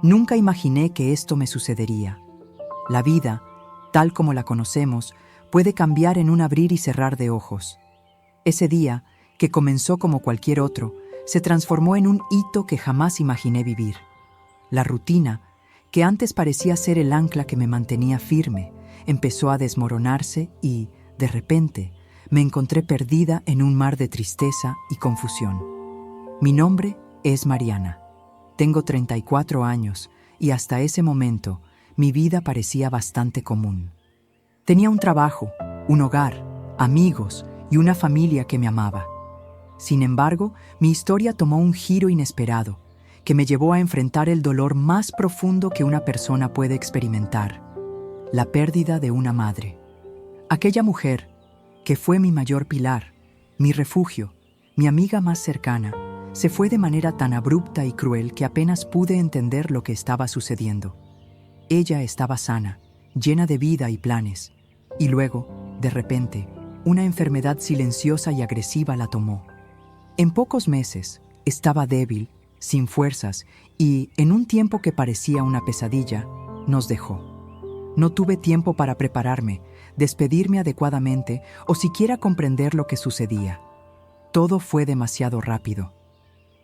Nunca imaginé que esto me sucedería. La vida, tal como la conocemos, puede cambiar en un abrir y cerrar de ojos. Ese día, que comenzó como cualquier otro, se transformó en un hito que jamás imaginé vivir. La rutina, que antes parecía ser el ancla que me mantenía firme, empezó a desmoronarse y, de repente, me encontré perdida en un mar de tristeza y confusión. Mi nombre es Mariana. Tengo 34 años y hasta ese momento mi vida parecía bastante común. Tenía un trabajo, un hogar, amigos y una familia que me amaba. Sin embargo, mi historia tomó un giro inesperado que me llevó a enfrentar el dolor más profundo que una persona puede experimentar: la pérdida de una madre. Aquella mujer, que fue mi mayor pilar, mi refugio, mi amiga más cercana, se fue de manera tan abrupta y cruel que apenas pude entender lo que estaba sucediendo. Ella estaba sana, llena de vida y planes, y luego, de repente, una enfermedad silenciosa y agresiva la tomó. En pocos meses, estaba débil, sin fuerzas, y, en un tiempo que parecía una pesadilla, nos dejó. No tuve tiempo para prepararme, despedirme adecuadamente o siquiera comprender lo que sucedía. Todo fue demasiado rápido.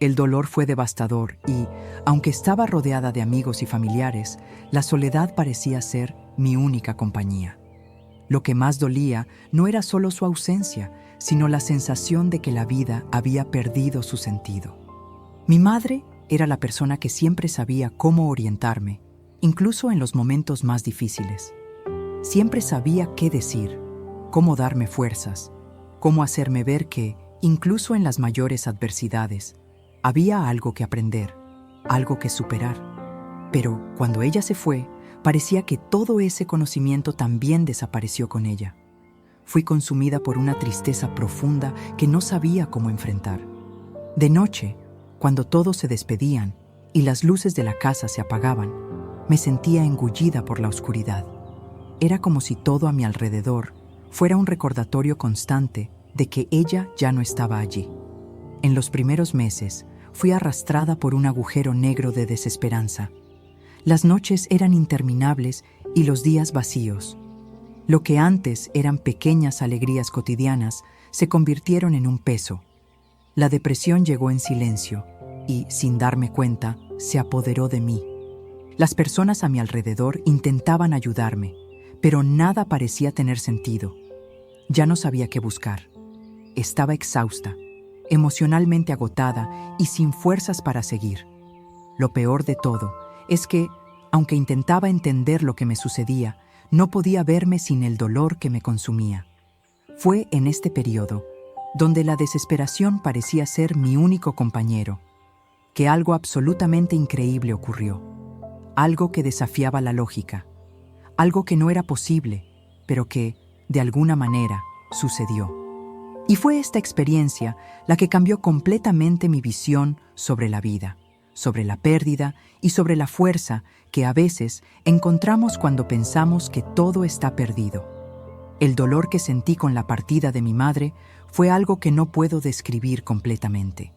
El dolor fue devastador y, aunque estaba rodeada de amigos y familiares, la soledad parecía ser mi única compañía. Lo que más dolía no era solo su ausencia, sino la sensación de que la vida había perdido su sentido. Mi madre era la persona que siempre sabía cómo orientarme, incluso en los momentos más difíciles. Siempre sabía qué decir, cómo darme fuerzas, cómo hacerme ver que, incluso en las mayores adversidades, había algo que aprender, algo que superar. Pero cuando ella se fue, parecía que todo ese conocimiento también desapareció con ella. Fui consumida por una tristeza profunda que no sabía cómo enfrentar. De noche, cuando todos se despedían y las luces de la casa se apagaban, me sentía engullida por la oscuridad. Era como si todo a mi alrededor fuera un recordatorio constante de que ella ya no estaba allí. En los primeros meses, fui arrastrada por un agujero negro de desesperanza. Las noches eran interminables y los días vacíos. Lo que antes eran pequeñas alegrías cotidianas se convirtieron en un peso. La depresión llegó en silencio y, sin darme cuenta, se apoderó de mí. Las personas a mi alrededor intentaban ayudarme, pero nada parecía tener sentido. Ya no sabía qué buscar. Estaba exhausta, emocionalmente agotada y sin fuerzas para seguir. Lo peor de todo es que, aunque intentaba entender lo que me sucedía, no podía verme sin el dolor que me consumía. Fue en este periodo, donde la desesperación parecía ser mi único compañero, que algo absolutamente increíble ocurrió. Algo que desafiaba la lógica. Algo que no era posible, pero que, de alguna manera, sucedió. Y fue esta experiencia la que cambió completamente mi visión sobre la vida, sobre la pérdida y sobre la fuerza que a veces encontramos cuando pensamos que todo está perdido. El dolor que sentí con la partida de mi madre fue algo que no puedo describir completamente.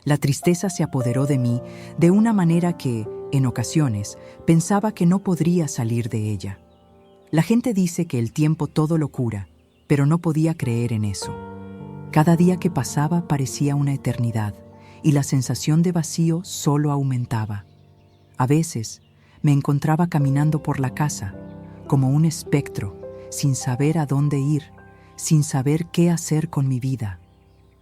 La tristeza se apoderó de mí de una manera que, en ocasiones, pensaba que no podría salir de ella. La gente dice que el tiempo todo lo cura, pero no podía creer en eso. Cada día que pasaba parecía una eternidad, y la sensación de vacío solo aumentaba. A veces, me encontraba caminando por la casa, como un espectro, sin saber a dónde ir, sin saber qué hacer con mi vida.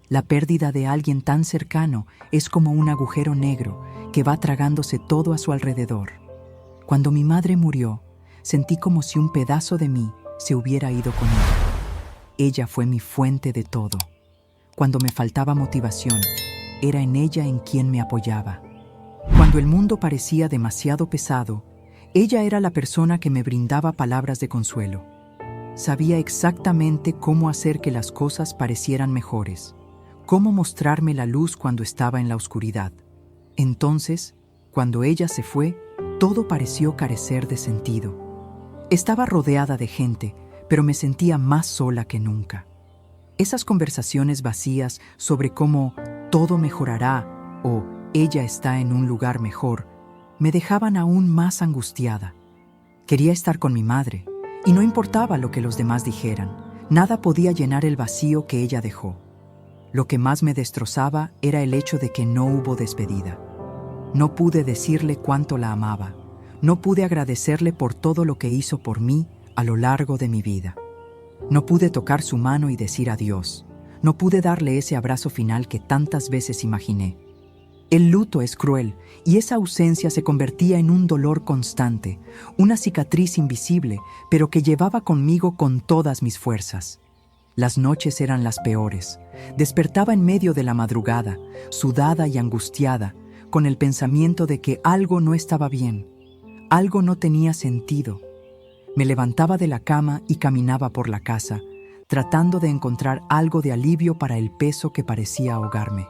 La pérdida de alguien tan cercano es como un agujero negro que va tragándose todo a su alrededor. Cuando mi madre murió, sentí como si un pedazo de mí se hubiera ido con ella. Ella fue mi fuente de todo. Cuando me faltaba motivación, era en ella en quien me apoyaba. Cuando el mundo parecía demasiado pesado, ella era la persona que me brindaba palabras de consuelo. Sabía exactamente cómo hacer que las cosas parecieran mejores, cómo mostrarme la luz cuando estaba en la oscuridad. Entonces, cuando ella se fue, todo pareció carecer de sentido. Estaba rodeada de gente, pero me sentía más sola que nunca. Esas conversaciones vacías sobre cómo todo mejorará o ella está en un lugar mejor, me dejaban aún más angustiada. Quería estar con mi madre, y no importaba lo que los demás dijeran, nada podía llenar el vacío que ella dejó. Lo que más me destrozaba era el hecho de que no hubo despedida. No pude decirle cuánto la amaba, no pude agradecerle por todo lo que hizo por mí a lo largo de mi vida. No pude tocar su mano y decir adiós, no pude darle ese abrazo final que tantas veces imaginé. El luto es cruel y esa ausencia se convertía en un dolor constante, una cicatriz invisible, pero que llevaba conmigo con todas mis fuerzas. Las noches eran las peores. Despertaba en medio de la madrugada, sudada y angustiada, con el pensamiento de que algo no estaba bien, algo no tenía sentido. Me levantaba de la cama y caminaba por la casa, tratando de encontrar algo de alivio para el peso que parecía ahogarme.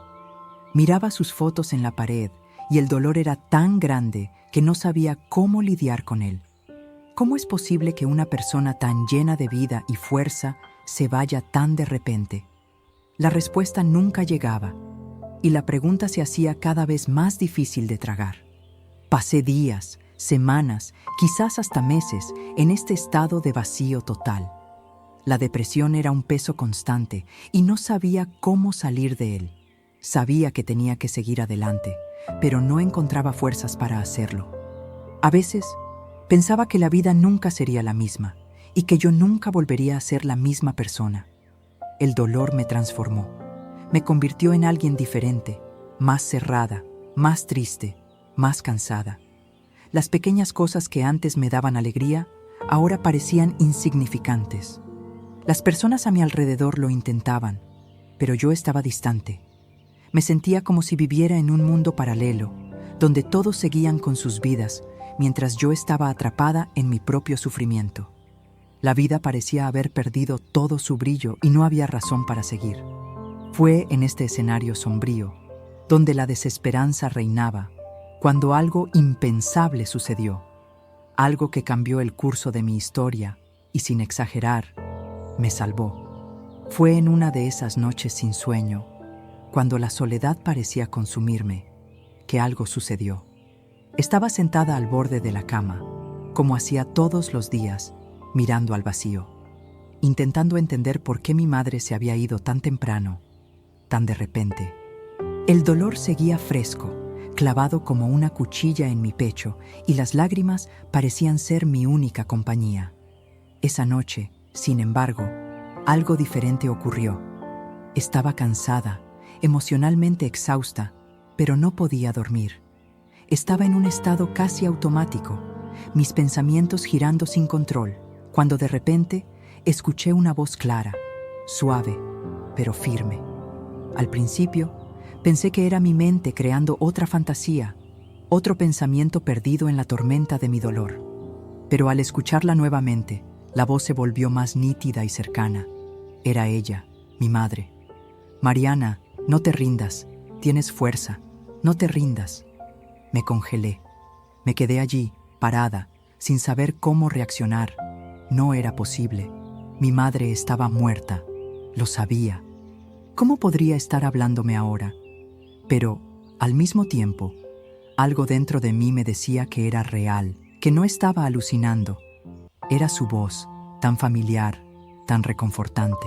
Miraba sus fotos en la pared y el dolor era tan grande que no sabía cómo lidiar con él. ¿Cómo es posible que una persona tan llena de vida y fuerza se vaya tan de repente? La respuesta nunca llegaba y la pregunta se hacía cada vez más difícil de tragar. Pasé días, semanas, quizás hasta meses en este estado de vacío total. La depresión era un peso constante y no sabía cómo salir de él. Sabía que tenía que seguir adelante, pero no encontraba fuerzas para hacerlo. A veces, pensaba que la vida nunca sería la misma y que yo nunca volvería a ser la misma persona. El dolor me transformó. Me convirtió en alguien diferente, más cerrada, más triste, más cansada. Las pequeñas cosas que antes me daban alegría, ahora parecían insignificantes. Las personas a mi alrededor lo intentaban, pero yo estaba distante. Me sentía como si viviera en un mundo paralelo, donde todos seguían con sus vidas, mientras yo estaba atrapada en mi propio sufrimiento. La vida parecía haber perdido todo su brillo y no había razón para seguir. Fue en este escenario sombrío, donde la desesperanza reinaba, cuando algo impensable sucedió, algo que cambió el curso de mi historia y, sin exagerar, me salvó. Fue en una de esas noches sin sueño, cuando la soledad parecía consumirme, que algo sucedió. Estaba sentada al borde de la cama, como hacía todos los días, mirando al vacío, intentando entender por qué mi madre se había ido tan temprano, tan de repente. El dolor seguía fresco, clavado como una cuchilla en mi pecho, y las lágrimas parecían ser mi única compañía. Esa noche, sin embargo, algo diferente ocurrió. Estaba cansada, emocionalmente exhausta, pero no podía dormir. Estaba en un estado casi automático, mis pensamientos girando sin control, cuando de repente escuché una voz clara, suave, pero firme. Al principio, pensé que era mi mente creando otra fantasía, otro pensamiento perdido en la tormenta de mi dolor. Pero al escucharla nuevamente, la voz se volvió más nítida y cercana. Era ella, mi madre. Mariana, no te rindas, tienes fuerza, no te rindas. Me congelé. Me quedé allí, parada, sin saber cómo reaccionar. No era posible. Mi madre estaba muerta. Lo sabía. ¿Cómo podría estar hablándome ahora? Pero, al mismo tiempo, algo dentro de mí me decía que era real, que no estaba alucinando. Era su voz, tan familiar, tan reconfortante.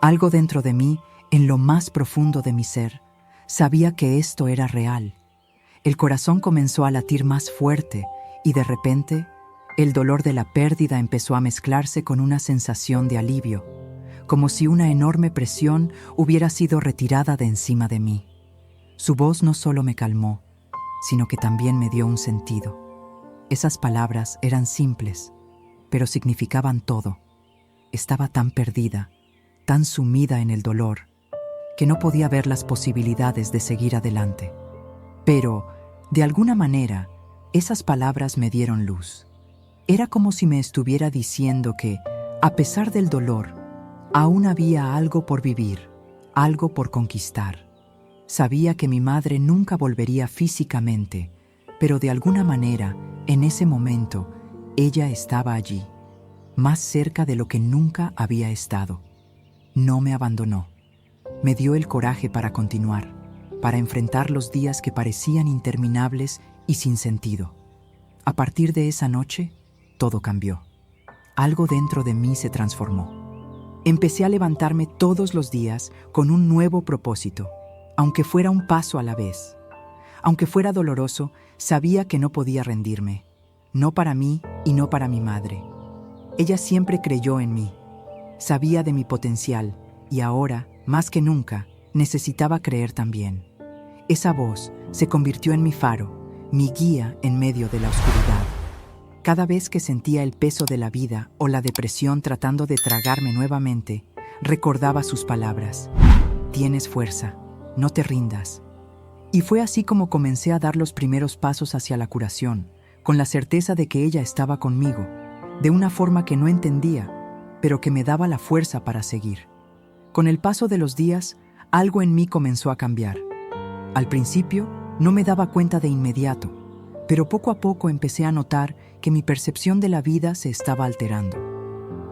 Algo dentro de mí, en lo más profundo de mi ser, sabía que esto era real. El corazón comenzó a latir más fuerte y de repente, el dolor de la pérdida empezó a mezclarse con una sensación de alivio, como si una enorme presión hubiera sido retirada de encima de mí. Su voz no solo me calmó, sino que también me dio un sentido. Esas palabras eran simples, pero significaban todo. Estaba tan perdida, tan sumida en el dolor, que no podía ver las posibilidades de seguir adelante. Pero, de alguna manera, esas palabras me dieron luz. Era como si me estuviera diciendo que, a pesar del dolor, aún había algo por vivir, algo por conquistar. Sabía que mi madre nunca volvería físicamente, pero de alguna manera, en ese momento, ella estaba allí, más cerca de lo que nunca había estado. No me abandonó. Me dio el coraje para continuar, para enfrentar los días que parecían interminables y sin sentido. A partir de esa noche, todo cambió. Algo dentro de mí se transformó. Empecé a levantarme todos los días con un nuevo propósito, aunque fuera un paso a la vez. Aunque fuera doloroso, sabía que no podía rendirme, no para mí y no para mi madre. Ella siempre creyó en mí, sabía de mi potencial y ahora, más que nunca, necesitaba creer también. Esa voz se convirtió en mi faro, mi guía en medio de la oscuridad. Cada vez que sentía el peso de la vida o la depresión tratando de tragarme nuevamente, recordaba sus palabras. Tienes fuerza, no te rindas. Y fue así como comencé a dar los primeros pasos hacia la curación, con la certeza de que ella estaba conmigo, de una forma que no entendía, pero que me daba la fuerza para seguir. Con el paso de los días, algo en mí comenzó a cambiar. Al principio, no me daba cuenta de inmediato, pero poco a poco empecé a notar que mi percepción de la vida se estaba alterando.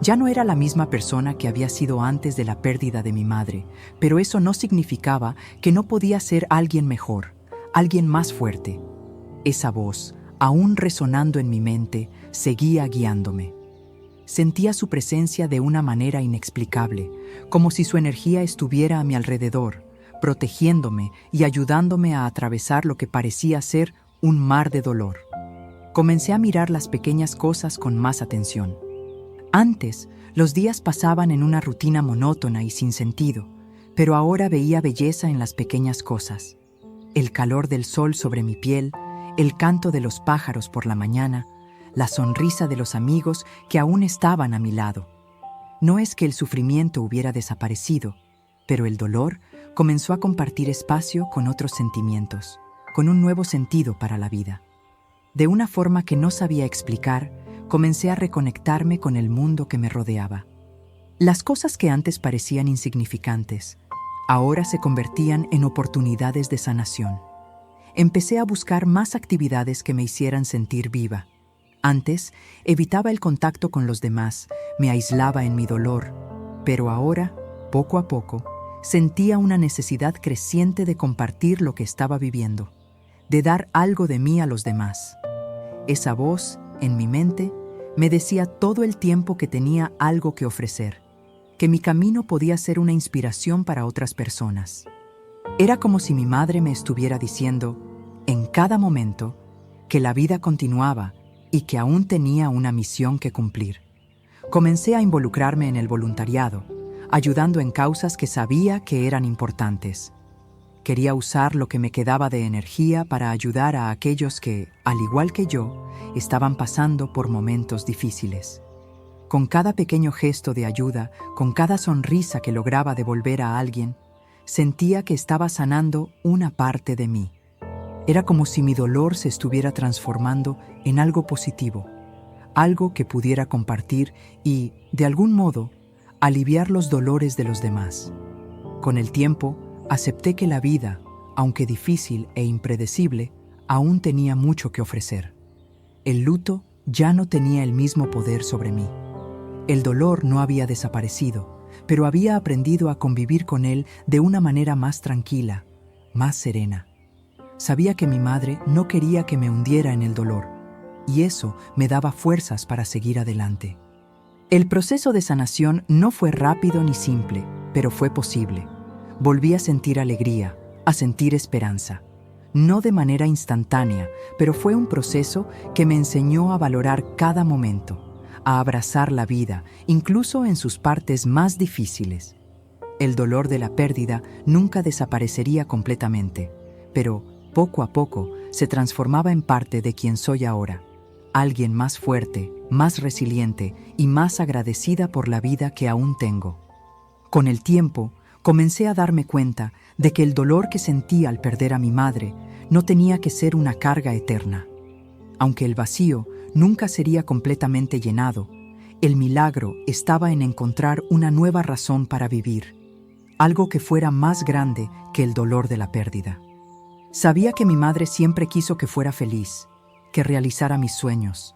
Ya no era la misma persona que había sido antes de la pérdida de mi madre, pero eso no significaba que no podía ser alguien mejor, alguien más fuerte. Esa voz, aún resonando en mi mente, seguía guiándome. Sentía su presencia de una manera inexplicable, como si su energía estuviera a mi alrededor, protegiéndome y ayudándome a atravesar lo que parecía ser un mar de dolor. Comencé a mirar las pequeñas cosas con más atención. Antes, los días pasaban en una rutina monótona y sin sentido, pero ahora veía belleza en las pequeñas cosas. El calor del sol sobre mi piel, el canto de los pájaros por la mañana, la sonrisa de los amigos que aún estaban a mi lado. No es que el sufrimiento hubiera desaparecido, pero el dolor comenzó a compartir espacio con otros sentimientos, con un nuevo sentido para la vida. De una forma que no sabía explicar, comencé a reconectarme con el mundo que me rodeaba. Las cosas que antes parecían insignificantes, ahora se convertían en oportunidades de sanación. Empecé a buscar más actividades que me hicieran sentir viva. Antes, evitaba el contacto con los demás, me aislaba en mi dolor, pero ahora, poco a poco, sentía una necesidad creciente de compartir lo que estaba viviendo, de dar algo de mí a los demás. Esa voz, en mi mente, me decía todo el tiempo que tenía algo que ofrecer, que mi camino podía ser una inspiración para otras personas. Era como si mi madre me estuviera diciendo, en cada momento, que la vida continuaba y que aún tenía una misión que cumplir. Comencé a involucrarme en el voluntariado, ayudando en causas que sabía que eran importantes. Quería usar lo que me quedaba de energía para ayudar a aquellos que, al igual que yo, estaban pasando por momentos difíciles. Con cada pequeño gesto de ayuda, con cada sonrisa que lograba devolver a alguien, sentía que estaba sanando una parte de mí. Era como si mi dolor se estuviera transformando en algo positivo, algo que pudiera compartir y, de algún modo, aliviar los dolores de los demás. Con el tiempo, acepté que la vida, aunque difícil e impredecible, aún tenía mucho que ofrecer. El luto ya no tenía el mismo poder sobre mí. El dolor no había desaparecido, pero había aprendido a convivir con él de una manera más tranquila, más serena. Sabía que mi madre no quería que me hundiera en el dolor, y eso me daba fuerzas para seguir adelante. El proceso de sanación no fue rápido ni simple, pero fue posible. Volví a sentir alegría, a sentir esperanza. No de manera instantánea, pero fue un proceso que me enseñó a valorar cada momento, a abrazar la vida, incluso en sus partes más difíciles. El dolor de la pérdida nunca desaparecería completamente, pero poco a poco se transformaba en parte de quien soy ahora, alguien más fuerte, más resiliente y más agradecida por la vida que aún tengo. Con el tiempo, comencé a darme cuenta de que el dolor que sentí al perder a mi madre no tenía que ser una carga eterna. Aunque el vacío nunca sería completamente llenado, el milagro estaba en encontrar una nueva razón para vivir, algo que fuera más grande que el dolor de la pérdida. Sabía que mi madre siempre quiso que fuera feliz, que realizara mis sueños.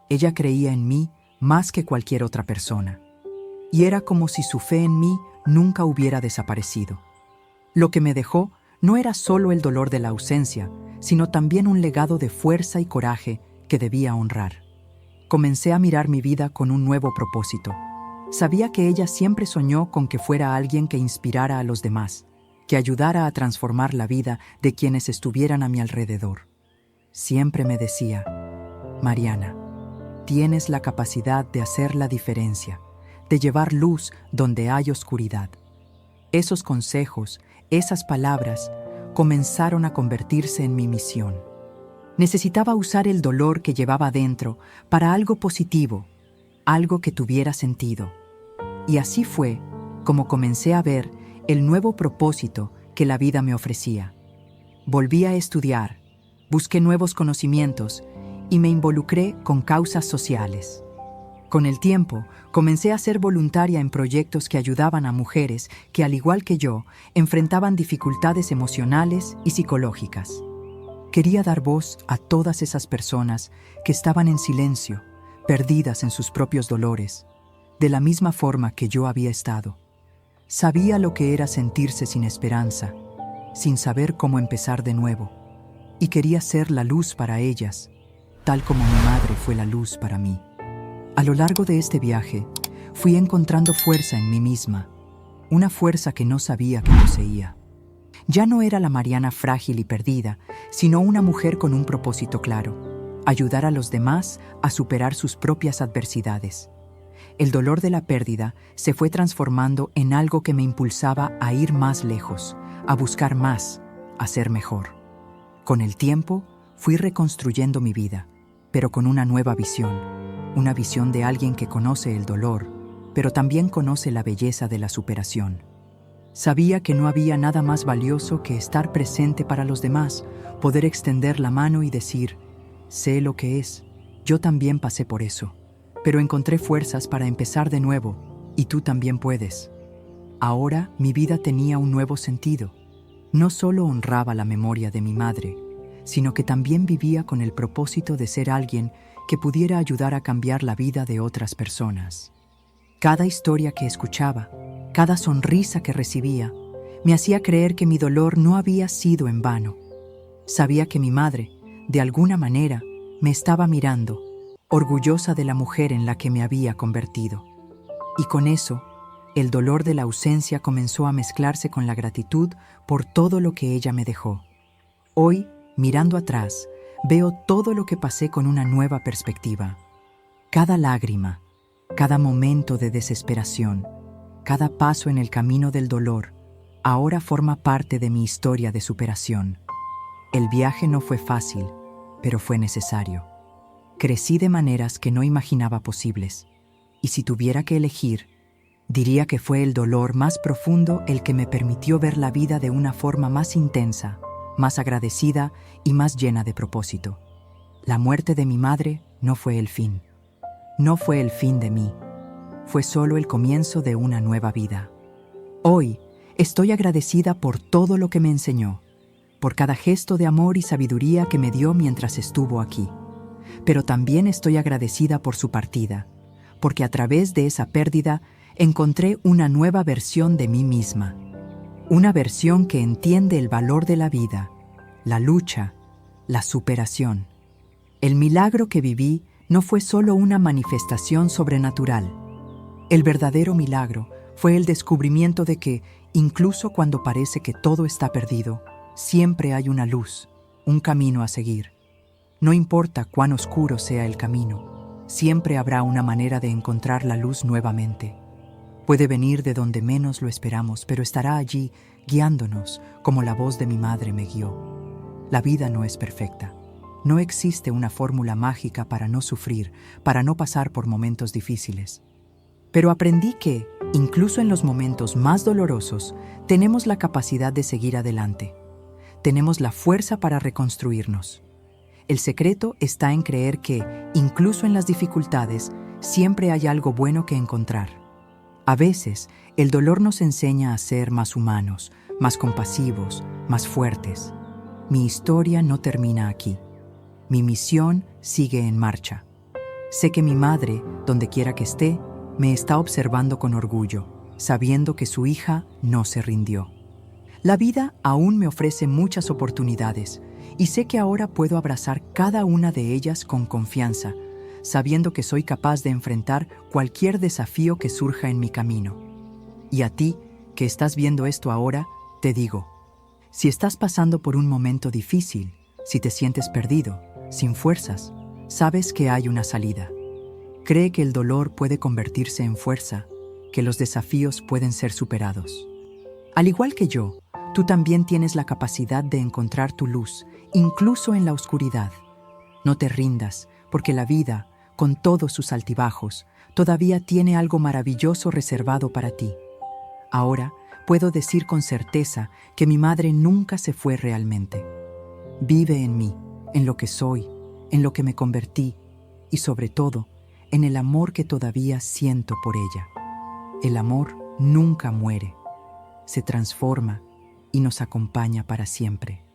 Ella creía en mí más que cualquier otra persona, y era como si su fe en mí nunca hubiera desaparecido. Lo que me dejó no era solo el dolor de la ausencia, sino también un legado de fuerza y coraje que debía honrar. Comencé a mirar mi vida con un nuevo propósito. Sabía que ella siempre soñó con que fuera alguien que inspirara a los demás, que ayudara a transformar la vida de quienes estuvieran a mi alrededor. Siempre me decía: Mariana, tienes la capacidad de hacer la diferencia, de llevar luz donde hay oscuridad. Esos consejos, esas palabras, comenzaron a convertirse en mi misión. Necesitaba usar el dolor que llevaba dentro para algo positivo, algo que tuviera sentido. Y así fue como comencé a ver el nuevo propósito que la vida me ofrecía. Volví a estudiar, busqué nuevos conocimientos y me involucré con causas sociales. Con el tiempo, comencé a ser voluntaria en proyectos que ayudaban a mujeres que, al igual que yo, enfrentaban dificultades emocionales y psicológicas. Quería dar voz a todas esas personas que estaban en silencio, perdidas en sus propios dolores, de la misma forma que yo había estado. Sabía lo que era sentirse sin esperanza, sin saber cómo empezar de nuevo, y quería ser la luz para ellas, tal como mi madre fue la luz para mí. A lo largo de este viaje, fui encontrando fuerza en mí misma, una fuerza que no sabía que poseía. Ya no era la Mariana frágil y perdida, sino una mujer con un propósito claro: ayudar a los demás a superar sus propias adversidades. El dolor de la pérdida se fue transformando en algo que me impulsaba a ir más lejos, a buscar más, a ser mejor. Con el tiempo, fui reconstruyendo mi vida, pero con una nueva visión, una visión de alguien que conoce el dolor, pero también conoce la belleza de la superación. Sabía que no había nada más valioso que estar presente para los demás, poder extender la mano y decir: sé lo que es, yo también pasé por eso, pero encontré fuerzas para empezar de nuevo, y tú también puedes. Ahora mi vida tenía un nuevo sentido. No solo honraba la memoria de mi madre, sino que también vivía con el propósito de ser alguien que pudiera ayudar a cambiar la vida de otras personas. Cada historia que escuchaba, cada sonrisa que recibía, me hacía creer que mi dolor no había sido en vano. Sabía que mi madre, de alguna manera, me estaba mirando, orgullosa de la mujer en la que me había convertido. Y con eso, el dolor de la ausencia comenzó a mezclarse con la gratitud por todo lo que ella me dejó. Hoy, mirando atrás, veo todo lo que pasé con una nueva perspectiva. Cada lágrima, cada momento de desesperación, cada paso en el camino del dolor, ahora forma parte de mi historia de superación. El viaje no fue fácil, pero fue necesario. Crecí de maneras que no imaginaba posibles, y si tuviera que elegir, diría que fue el dolor más profundo el que me permitió ver la vida de una forma más intensa, más agradecida y más llena de propósito. La muerte de mi madre no fue el fin. No fue el fin de mí. Fue solo el comienzo de una nueva vida. Hoy estoy agradecida por todo lo que me enseñó, por cada gesto de amor y sabiduría que me dio mientras estuvo aquí. Pero también estoy agradecida por su partida, porque a través de esa pérdida encontré una nueva versión de mí misma. Una versión que entiende el valor de la vida, la lucha, la superación. El milagro que viví no fue solo una manifestación sobrenatural. El verdadero milagro fue el descubrimiento de que, incluso cuando parece que todo está perdido, siempre hay una luz, un camino a seguir. No importa cuán oscuro sea el camino, siempre habrá una manera de encontrar la luz nuevamente. Puede venir de donde menos lo esperamos, pero estará allí guiándonos como la voz de mi madre me guió. La vida no es perfecta. No existe una fórmula mágica para no sufrir, para no pasar por momentos difíciles. Pero aprendí que, incluso en los momentos más dolorosos, tenemos la capacidad de seguir adelante. Tenemos la fuerza para reconstruirnos. El secreto está en creer que, incluso en las dificultades, siempre hay algo bueno que encontrar. A veces, el dolor nos enseña a ser más humanos, más compasivos, más fuertes. Mi historia no termina aquí. Mi misión sigue en marcha. Sé que mi madre, donde quiera que esté, me está observando con orgullo, sabiendo que su hija no se rindió. La vida aún me ofrece muchas oportunidades y sé que ahora puedo abrazar cada una de ellas con confianza, sabiendo que soy capaz de enfrentar cualquier desafío que surja en mi camino. Y a ti, que estás viendo esto ahora, te digo, si estás pasando por un momento difícil, si te sientes perdido, sin fuerzas, sabes que hay una salida. Cree que el dolor puede convertirse en fuerza, que los desafíos pueden ser superados. Al igual que yo, tú también tienes la capacidad de encontrar tu luz, incluso en la oscuridad. No te rindas, porque la vida, con todos sus altibajos, todavía tiene algo maravilloso reservado para ti. Ahora puedo decir con certeza que mi madre nunca se fue realmente. Vive en mí, en lo que soy, en lo que me convertí y sobre todo, en el amor que todavía siento por ella. El amor nunca muere, se transforma y nos acompaña para siempre.